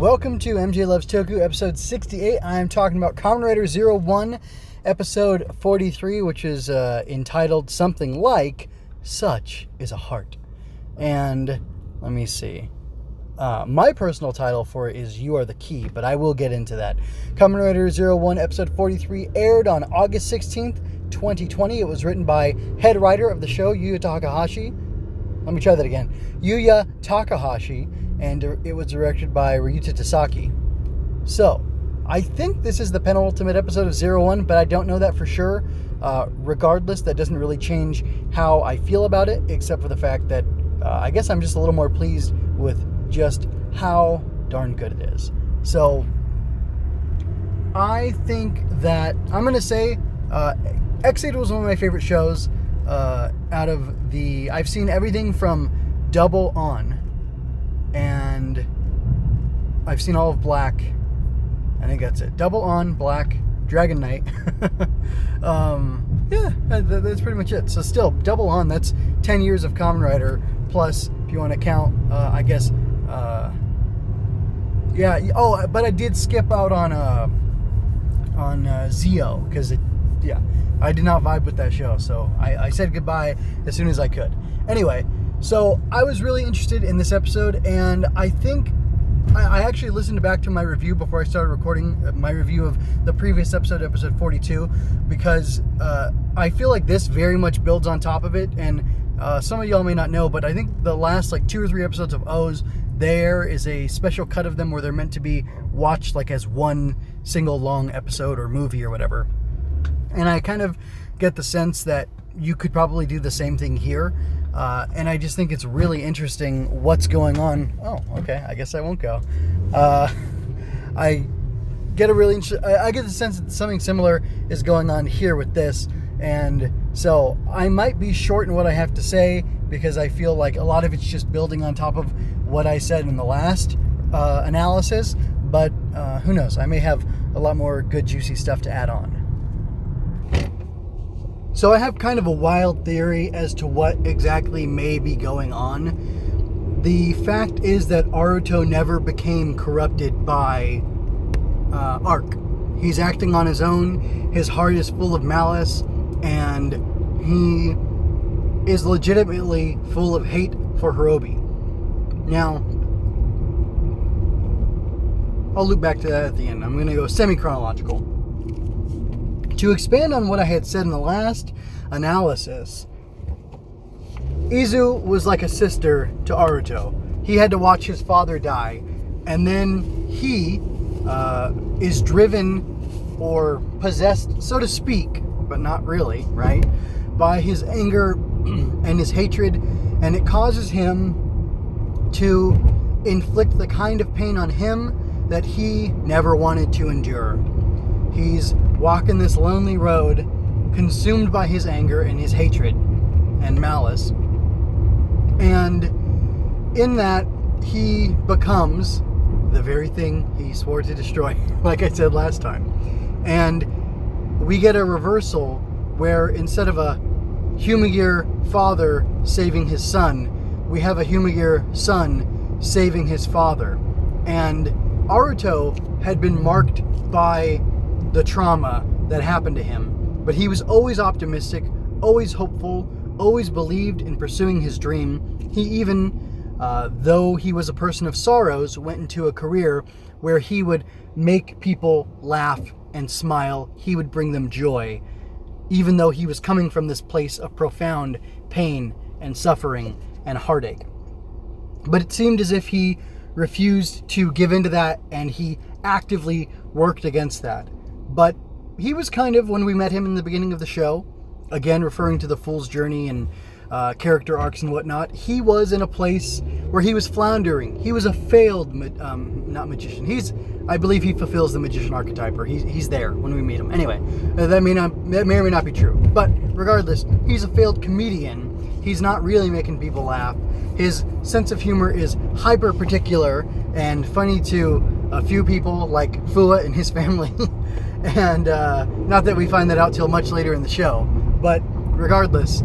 Welcome to MJ Loves Toku, episode 68. I am talking about Kamen Rider 01, episode 43, which is entitled something like, Such is a Heart. And, let me see. My personal title for it is You Are the Key, but I will get into that. Kamen Rider 01, episode 43, aired on August 16th, 2020. It was written by head writer of the show, Yuya Takahashi. Let me try that again. Yuya Takahashi. And it was directed by Ryuta Tasaki. So, I think this is the penultimate episode of 01, but I don't know that for sure. Regardless, that doesn't really change how I feel about it, except for the fact that I guess I'm just a little more pleased with just how darn good it is. So, I think that, I'm going to say, X8 was one of my favorite shows out of the, I've seen everything from Double On, and I've seen all of Black. I think that's it. Double On, Black, Dragon Knight. Yeah, that's pretty much it. So still, Double On, that's 10 years of Kamen Rider, plus, if you want to count, I guess, yeah, oh, but I did skip out on Zio, because I did not vibe with that show, so I said goodbye as soon as I could. Anyway, so I was really interested in this episode, and I think I actually listened back to my review before I started recording my review of the previous episode, episode 42, because I feel like this very much builds on top of it, and some of y'all may not know, but I think the last like 2 or 3 episodes of O's, there is a special cut of them where they're meant to be watched like as one single long episode or movie or whatever. And I kind of get the sense that you could probably do the same thing here. And I just think it's really interesting what's going on. Oh, okay. I guess I won't go. I get the sense that something similar is going on here with this. And so I might be short in what I have to say because I feel like a lot of it's just building on top of what I said in the last analysis. But who knows? I may have a lot more good, juicy stuff to add on. So I have kind of a wild theory as to what exactly may be going on. The fact is that Aruto never became corrupted by Arc. He's acting on his own, his heart is full of malice, and he is legitimately full of hate for Horobi. Now, I'll loop back to that at the end. I'm going to go semi-chronological. To expand on what I had said in the last analysis, Izu was like a sister to Aruto. He had to watch his father die, and then he is driven or possessed, so to speak, but not really, right, by his anger and his hatred, and it causes him to inflict the kind of pain on him that he never wanted to endure. He's walking this lonely road, consumed by his anger and his hatred and malice. And in that, he becomes the very thing he swore to destroy, like I said last time. And we get a reversal where instead of a Humagear father saving his son, we have a Humagear son saving his father. And Aruto had been marked by the trauma that happened to him, but he was always optimistic, always hopeful, always believed in pursuing his dream. He even, though he was a person of sorrows, went into a career where he would make people laugh and smile. He would bring them joy, even though he was coming from this place of profound pain and suffering and heartache. But it seemed as if he refused to give in to that, and he actively worked against that. But he was kind of, when we met him in the beginning of the show, again referring to the Fool's Journey and character arcs and whatnot, he was in a place where he was floundering. He was a failed, not magician. I believe he fulfills the magician archetype, or he's there when we meet him. Anyway, that may or may not be true. But regardless, he's a failed comedian. He's not really making people laugh. His sense of humor is hyper particular and funny to a few people like Fua and his family. And not that we find that out till much later in the show, but regardless,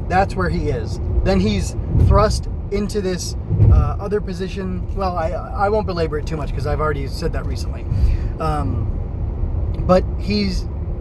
that's where he is. then he's thrust into this other position. Well, I won't belabor it too much because I've already said that recently. But he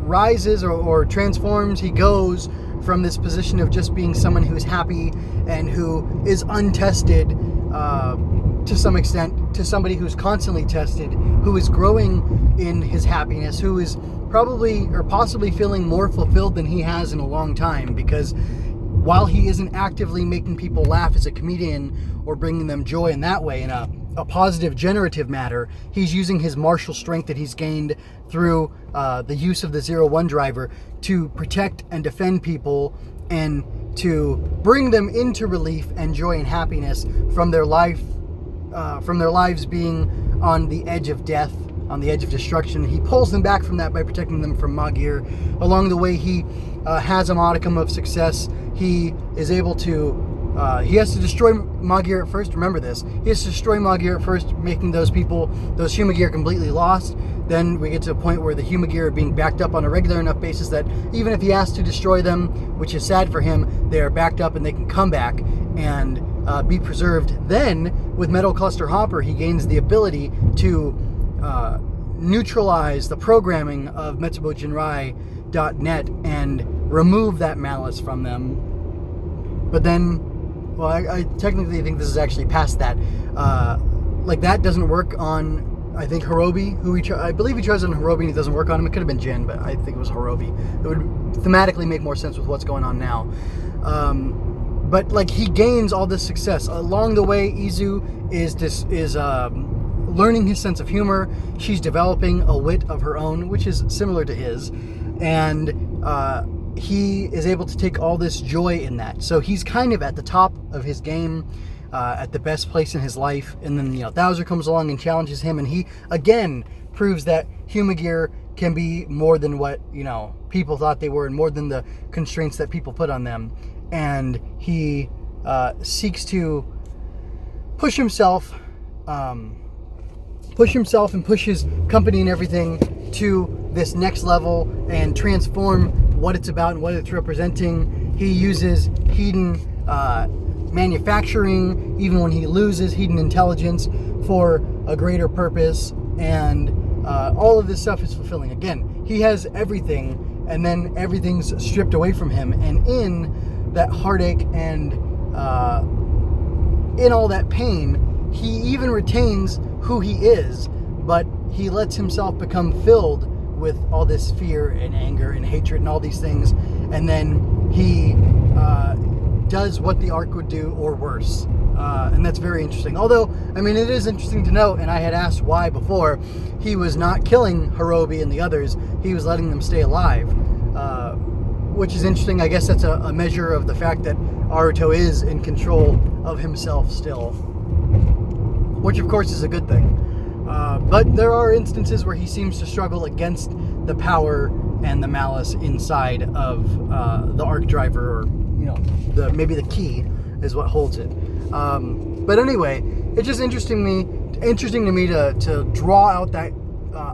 rises or transforms. He goes from this position of just being someone who's happy and who is untested to some extent, to somebody who's constantly tested, who is growing in his happiness, who is probably or possibly feeling more fulfilled than he has in a long time, because while he isn't actively making people laugh as a comedian or bringing them joy in that way, in a positive generative matter, he's using his martial strength that he's gained through the use of the 0-1 driver to protect and defend people and to bring them into relief and joy and happiness from their lives being on the edge of death, on the edge of destruction. He pulls them back from that by protecting them from Magir. Along the way, he has a modicum of success. He is able to he has to destroy Magir at first. Remember this. He has to destroy Magir at first, making those Humagir completely lost. Then we get to a point where the Humagir are being backed up on a regular enough basis that even if he has to destroy them, which is sad for him, they are backed up and they can come back and be preserved. Then, with Metal Cluster Hopper, he gains the ability to neutralize the programming of MetsubouJinrai.net and remove that malice from them. But then, well, I technically think this is actually past that. Like, that doesn't work on, I think, Horobi, I believe he tries on Horobi and it doesn't work on him. It could have been Jin, but I think it was Horobi. It would thematically make more sense with what's going on now. But, like, he gains all this success. Along the way, Izu is learning his sense of humor. She's developing a wit of her own, which is similar to his. And he is able to take all this joy in that. So he's kind of at the top of his game, at the best place in his life. And then, Thouser comes along and challenges him, and he, again, proves that Humagir can be more than what, people thought they were, and more than the constraints that people put on them. And he seeks to push himself and push his company and everything to this next level and transform what it's about and what it's representing. He uses Hedon manufacturing, even when he loses Hedon intelligence, for a greater purpose. And all of this stuff is fulfilling. Again, he has everything, and then everything's stripped away from him. And in that heartache and in all that pain, he even retains who he is, but he lets himself become filled with all this fear and anger and hatred and all these things, and then he does what the arc would do, or worse. And that's very interesting. Although, it is interesting to note, and I had asked why before, he was not killing Horobi and the others, he was letting them stay alive. Which is interesting. I guess that's a measure of the fact that Aruto is in control of himself still. Which, of course, is a good thing. But there are instances where he seems to struggle against the power and the malice inside of the arc driver, or maybe the key is what holds it. But anyway, it's just interesting to me to draw out that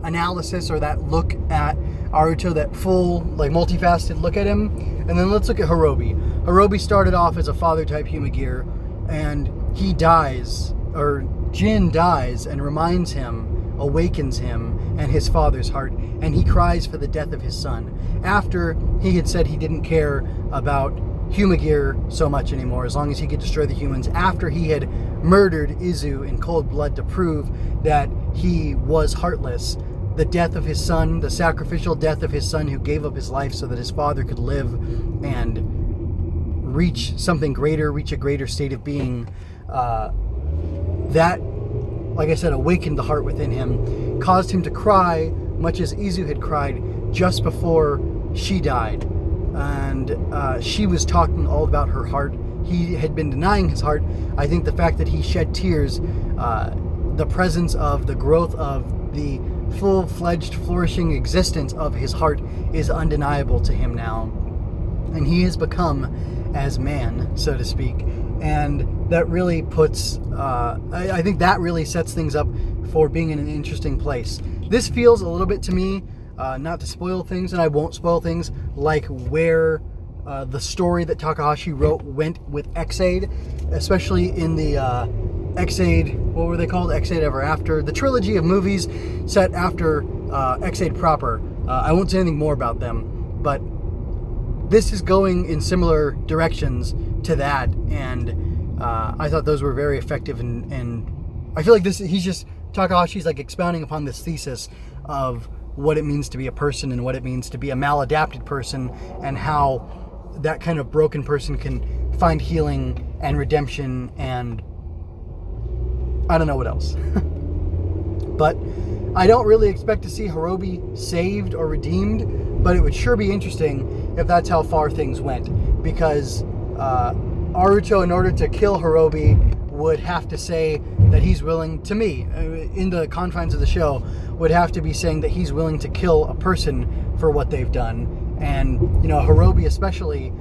analysis, or that look at Aruto, that full, multifaceted look at him. And then let's look at Horobi. Horobi started off as a father type Humagir, and he dies, or Jin dies and reminds him, awakens him and his father's heart, and he cries for the death of his son. After he had said he didn't care about Humagir so much anymore, as long as he could destroy the humans, after he had murdered Izu in cold blood to prove that he was heartless, the death of his son, the sacrificial death of his son who gave up his life so that his father could live and reach something greater, reach a greater state of being, that, like I said, awakened the heart within him, caused him to cry, much as Izu had cried just before she died. And she was talking all about her heart. He had been denying his heart. I think the fact that he shed tears, the presence of the growth of the full-fledged, flourishing existence of his heart is undeniable to him now. And he has become as man, so to speak. And that really puts, I think that really sets things up for being in an interesting place. This feels a little bit to me, not to spoil things, and I won't spoil things, like where the story that Takahashi wrote went with X-Aid, especially in the X-Aid, what were they called? X-Aid Ever After, the trilogy of movies set after X-Aid proper. I won't say anything more about them, but this is going in similar directions to that, and I thought those were very effective, and I feel like Takahashi's like expounding upon this thesis of what it means to be a person and what it means to be a maladapted person, and how that kind of broken person can find healing and redemption, and I don't know what else. But I don't really expect to see Horobi saved or redeemed, but it would sure be interesting if that's how far things went, because Aruto, in order to kill Horobi, would have to say that he's willing, to me, in the confines of the show, would have to be saying that he's willing to kill a person for what they've done. And, Horobi especially,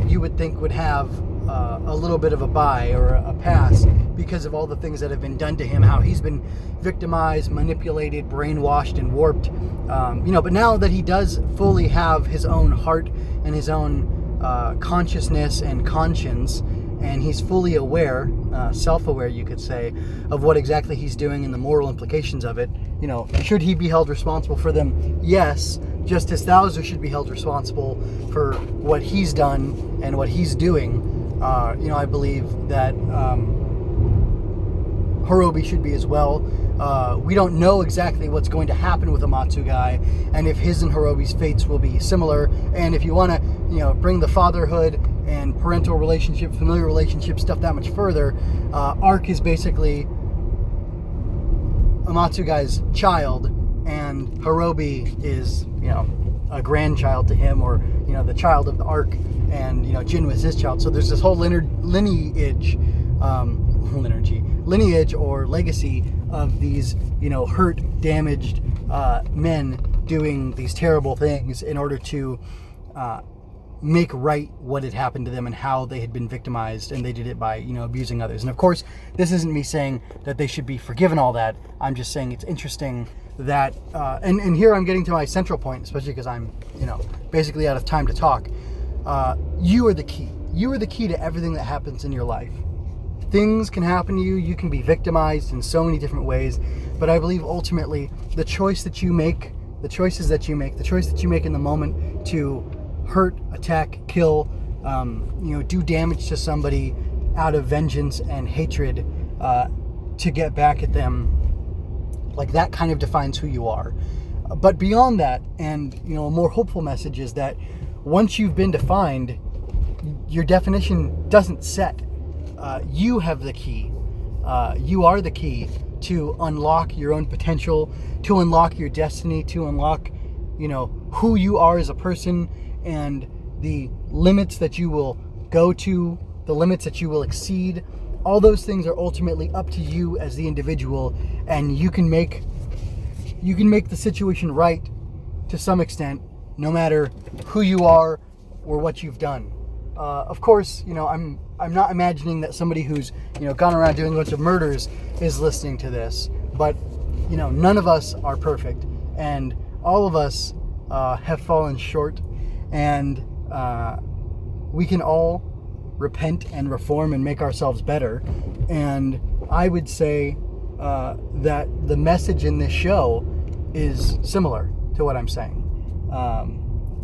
you would think would have a little bit of a buy or a pass because of all the things that have been done to him, how he's been victimized, manipulated, brainwashed, and warped. But now that he does fully have his own heart and his own consciousness and conscience, and he's fully aware, self-aware, you could say, of what exactly he's doing and the moral implications of it. Should he be held responsible for them? Yes, just as Thouser should be held responsible for what he's done and what he's doing. I believe that Horobi should be as well. We don't know exactly what's going to happen with Amatsugai, and if his and Horobi's fates will be similar. And if you want to, bring the fatherhood and parental relationship, familiar relationship stuff that much further, Ark is basically Amatsugai's child, and Horobi is, a grandchild to him, or, the child of the Ark, and, Jin was his child. So there's this whole lineage or legacy of these, hurt, damaged men doing these terrible things in order to make right what had happened to them and how they had been victimized, and they did it by, abusing others. And of course, this isn't me saying that they should be forgiven all that. I'm just saying it's interesting that, and here I'm getting to my central point, especially because I'm, basically out of time to talk. You are the key. You are the key to everything that happens in your life. Things can happen to you. You can be victimized in so many different ways. But I believe ultimately the choices that you make in the moment to hurt, attack, kill, do damage to somebody out of vengeance and hatred to get back at them, like that kind of defines who you are. But beyond that, and a more hopeful message is that once you've been defined, your definition doesn't set. You have the key. You are the key to unlock your own potential, to unlock your destiny, to unlock, who you are as a person, and the limits that you will go to, the limits that you will exceed. All those things are ultimately up to you as the individual, and you can make the situation right to some extent, no matter who you are or what you've done. Of course, I'm not imagining that somebody who's, gone around doing a bunch of murders is listening to this, but, none of us are perfect, and all of us have fallen short, and we can all repent and reform and make ourselves better. And I would say that the message in this show is similar to what I'm saying.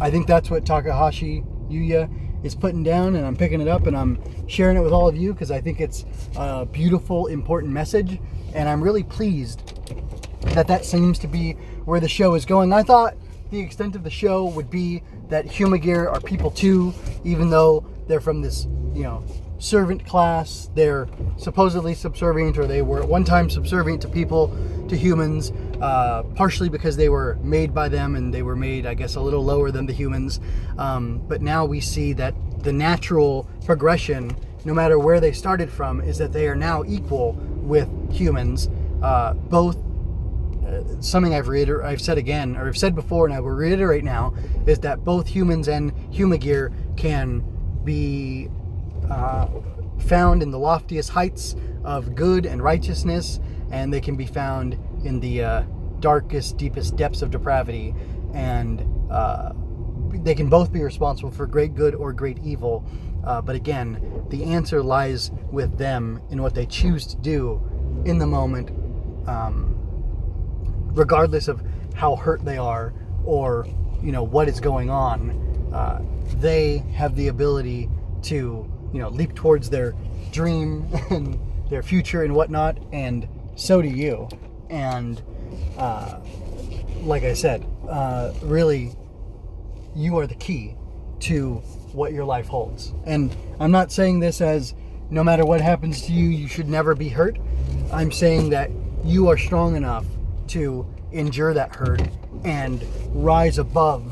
I think that's what Takahashi Yuya is putting down, and I'm picking it up and I'm sharing it with all of you because I think it's a beautiful, important message, and I'm really pleased that seems to be where the show is going. I thought the extent of the show would be that Humagir are people too, even though they're from this, servant class. They're supposedly subservient, or they were at one time subservient to people, to humans, partially because they were made by them, and they were made, I guess, a little lower than the humans. But now we see that the natural progression, no matter where they started from, is that they are now equal with humans. Both, something I've said again, or I've said before, and I will reiterate now, is that both humans and Humagir can be found in the loftiest heights of good and righteousness, and they can be found in the darkest, deepest depths of depravity. And they can both be responsible for great good or great evil. But again, the answer lies with them in what they choose to do in the moment, regardless of how hurt they are or what is going on. They have the ability to leap towards their dream and their future and whatnot, and so do you. And like I said, really, you are the key to what your life holds. And I'm not saying this as no matter what happens to you, you should never be hurt. I'm saying that you are strong enough to endure that hurt and rise above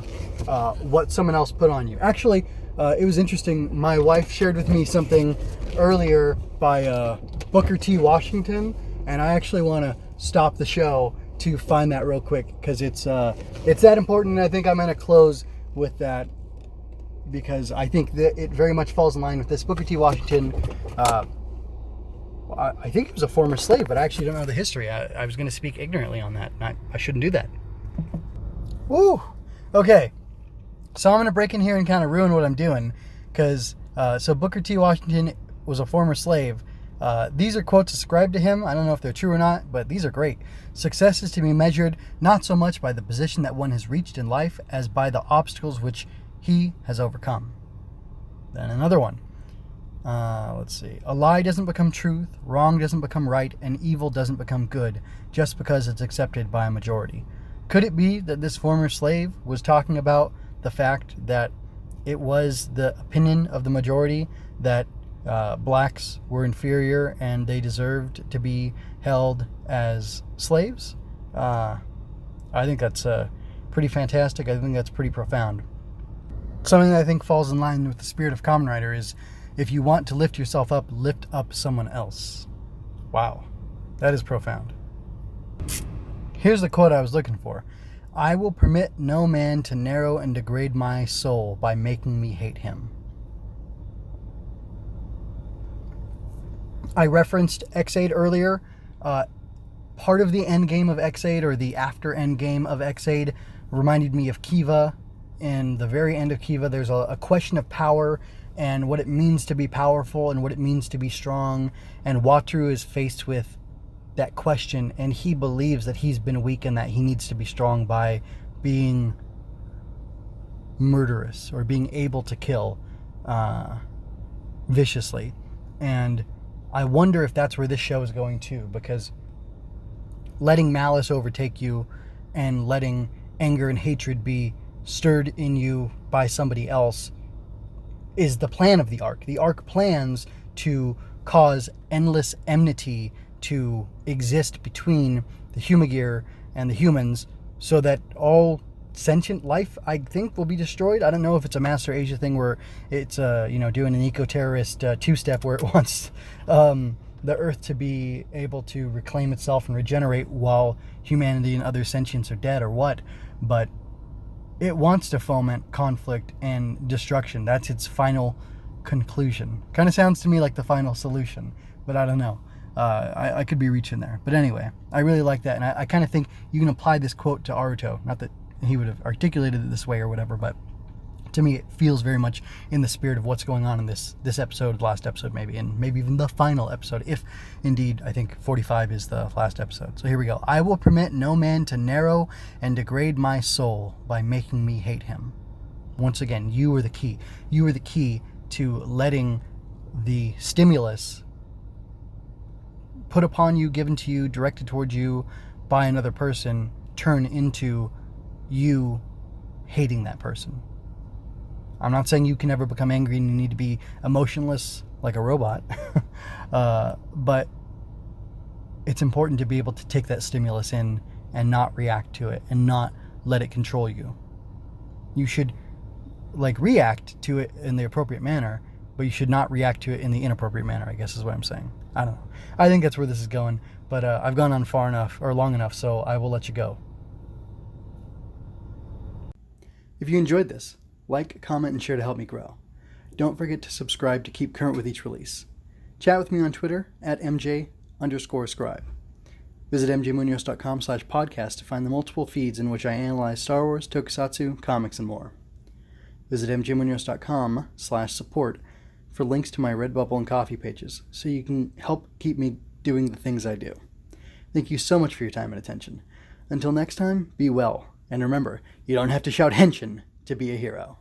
what someone else put on you. Actually, it was interesting. My wife shared with me something earlier by Booker T. Washington, and I actually want to stop the show to find that real quick because it's that important. And I think I'm going to close with that because I think that it very much falls in line with this. Booker T. Washington, I think he was a former slave, but I actually don't know the history. I was going to speak ignorantly on that. I shouldn't do that. Woo! Okay. So I'm going to break in here and kind of ruin what I'm doing because, so Booker T. Washington was a former slave. These are quotes ascribed to him. I don't know if they're true or not, but these are great. Success is to be measured not so much by the position that one has reached in life as by the obstacles which he has overcome. Then another one. Let's see. A lie doesn't become truth, wrong doesn't become right, and evil doesn't become good just because it's accepted by a majority. Could it be that this former slave was talking about the fact that it was the opinion of the majority that blacks were inferior and they deserved to be held as slaves? I think that's pretty fantastic. I think that's pretty profound. Something that I think falls in line with the spirit of Kamen Rider is, if you want to lift yourself up, lift up someone else. Wow, that is profound. Here's the quote I was looking for. I will permit no man to narrow and degrade my soul by making me hate him. I referenced X8 earlier. Part of the end game of X8, or the after end game of X8, reminded me of Kiva. In the very end of Kiva, there's a question of power and what it means to be powerful and what it means to be strong. And Wataru is faced with that question, and he believes that he's been weak and that he needs to be strong by being murderous or being able to kill viciously. And I wonder if that's where this show is going too, because letting malice overtake you and letting anger and hatred be stirred in you by somebody else is the plan of the arc. The arc plans to cause endless enmity to exist between the Humagear and the humans, so that all sentient life, I think, will be destroyed. I don't know if it's a Master Asia thing where it's doing an eco-terrorist two-step where it wants the Earth to be able to reclaim itself and regenerate while humanity and other sentients are dead, or what. But it wants to foment conflict and destruction. That's its final conclusion. Kind of sounds to me like the final solution, but I don't know. I could be reaching there. But anyway, I really like that. And I kind of think you can apply this quote to Aruto. Not that he would have articulated it this way or whatever, but to me it feels very much in the spirit of what's going on in this episode, last episode maybe, and maybe even the final episode, if indeed I think 45 is the last episode. So here we go. I will permit no man to narrow and degrade my soul by making me hate him. Once again, you are the key. You are the key to letting the stimulus put upon you, given to you, directed towards you by another person, turn into you hating that person. I'm not saying you can never become angry and you need to be emotionless like a robot, but it's important to be able to take that stimulus in and not react to it and not let it control you. You should react to it in the appropriate manner, but you should not react to it in the inappropriate manner, I guess is what I'm saying. I don't know. I think that's where this is going, but I've gone on far enough or long enough, so I will let you go. If you enjoyed this, like, comment, and share to help me grow. Don't forget to subscribe to keep current with each release. Chat with me on Twitter at MJ_scribe. Visit mjmunoz.com/podcast to find the multiple feeds in which I analyze Star Wars, tokusatsu, comics, and more. Visit mjmunoz.com/support for links to my Redbubble and Coffee pages so you can help keep me doing the things I do. Thank you so much for your time and attention. Until next time, be well, and remember, you don't have to shout henshin to be a hero.